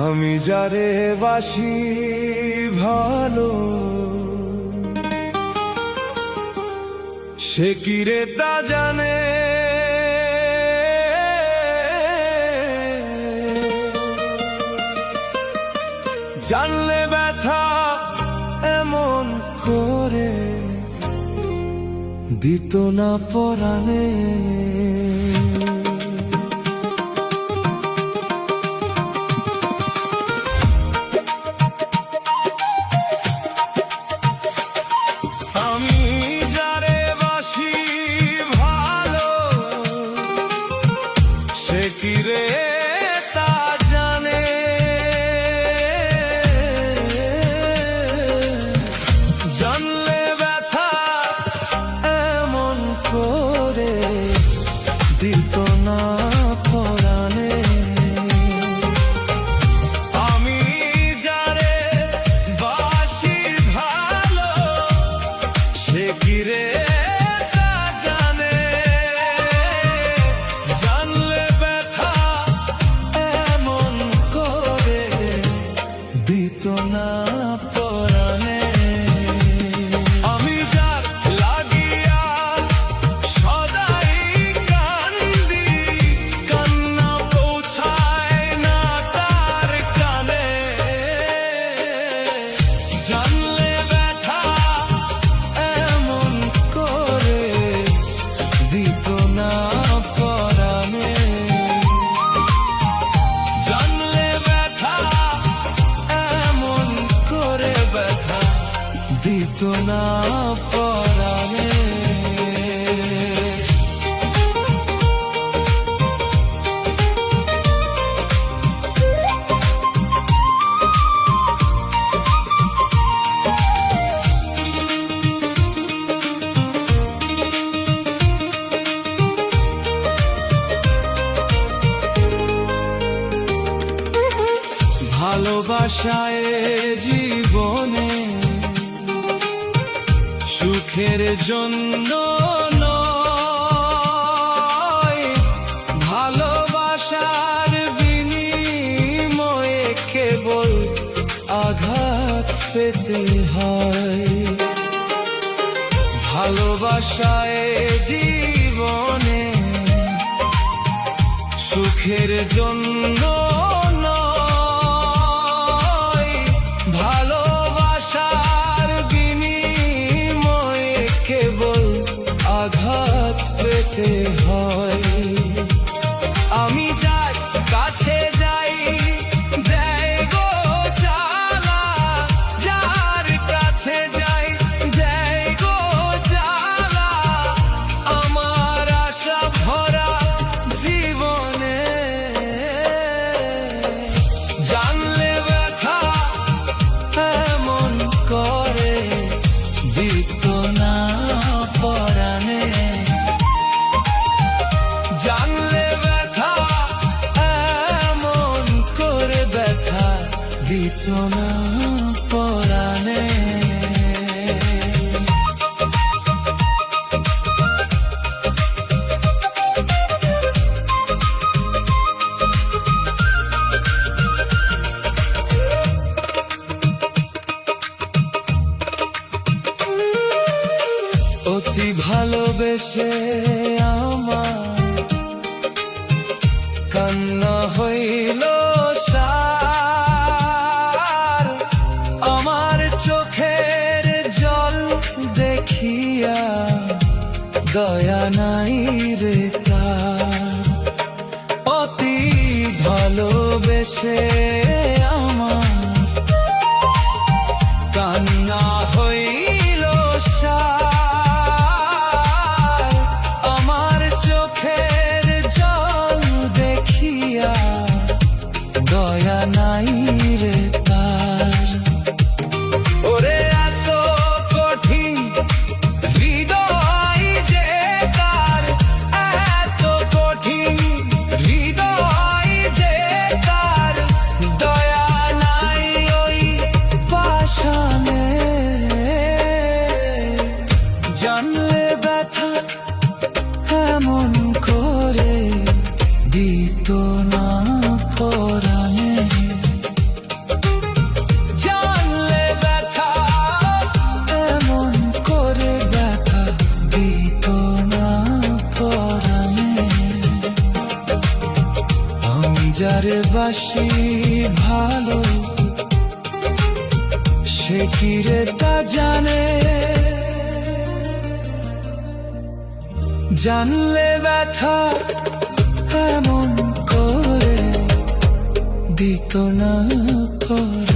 আমি যারে বাসি ভালো, সে কি রে তা জানে। জানলে ব্যথা এমন করে দিত না পরাণে। আমি যারে বাসি ভালো, সে কি রে তা জানে। জানলে ব্যথা এমন করে দিত না পরাণে। আমি যারে বাসি ভালো, সে কি রে তা জানে। জানলে ব্যথা এমন করে দিত না পরাণে। আমি যার লাগিয়া সদাই কান্দি, কান্না পৌঁছায় না তার কানে। জানলে ব্যথা এমন করে দিত না পরাণে। জানলে ব্যথা এমন করে ব্যথা দিত না পরাণে। ভালোবাসায় জীবনে সুখের জন্য নয়, ভালোবাসার বিনিময়ে কেবল আঘাত পেতে হয়। ভালোবাসায় জীবনে সুখের জন্য নয়, ভালোবাসার বিনিময়ে কেবল আঘাত পেতে হয়। আমি যার কাছে যাই দেয় গো জ্বালা, যার কাছে যাই দেয় গো জ্বালা। আমার আশা ভরা জীবনে জানলে ব্যথা এমন করে দিত না পরাণে। জানলে ব্যথা এমন করে ব্যথা দিত না পরাণে। অতি ভালোবেসে আমার কান্না হইল সার। আমার চোখের জল দেখিয়া দয়া নাই রে তার। অতি ভালোবেসে আমার কান্না হইল সার। আমার চোখের জল দেখিয়া দয়া নাই রে তার। ওরে এত কঠিন হৃদয় যে তার, এত কঠিন হৃদয় যে তার। দয়া নাই ওই পাষাণে। জানলে ব্যথা এমন করে দিত না পরাণে। যারে বাসি ভালো সে কি রে তা জানে, জানলে ব্যথা এমন করে দিত না করে।